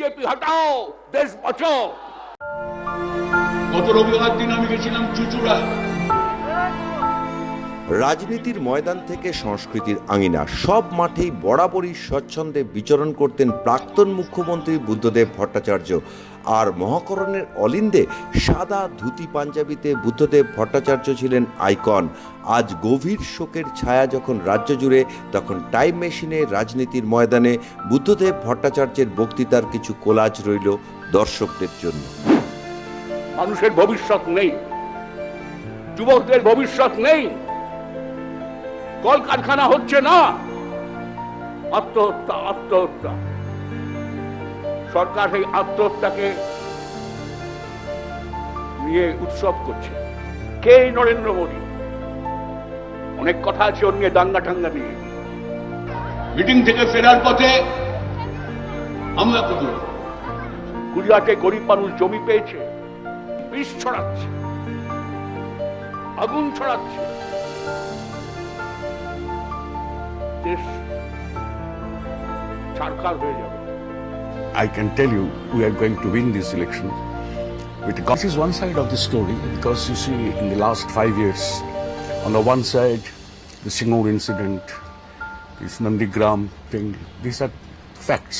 BJP হটাও, দেশ বাঁচাও। গত রবিবার দিন আমি গেছিলাম চুচুড়া। রাজনীতির ময়দান থেকে সংস্কৃতির আঙিনা সব মাঠেই বরাবরই স্বচ্ছন্দে বিচরণ করতেন প্রাক্তন মুখ্যমন্ত্রী বুদ্ধদেব ভট্টাচার্য। আর মহাকরণের অলিন্দে সাদা ধুতি পাঞ্জাবিতে বুদ্ধদেব ভট্টাচার্য ছিলেন আইকন। আজ গভীর শোকের ছায়া যখন রাজ্য জুড়ে, তখন টাইম মেশিনে রাজনীতির ময়দানে বুদ্ধদেব ভট্টাচার্যের বক্তৃতার কিছু কোলাজ রইল দর্শকদের জন্য। মানুষের ভবিষ্যৎ নেই, যুবকদের ভবিষ্যৎ নেই, কলকারখানা হচ্ছে না, আত্মহত্যা আত্মহত্যা। সরকার এই আত্মহত্যাকে নিয়ে উৎসব করছে। কে নরেন্দ্র মোদী? অনেক কথা আছে ওর নিয়ে, দাঙ্গা ঠাঙ্গা নিয়ে। মিটিং থেকে ফেরার পথে হামলা করলো। গুজরাটে গরিব মানুষ জমি পেয়েছে, বিষ ছড়াচ্ছে, আগুন ছড়াচ্ছে, দেশ ছারখার হয়ে যাবে। I can tell you we are going to win this election. This is one side of the story, because you see in the last 5 years, on the one side the Singur incident, this Nandigram thing, these are facts.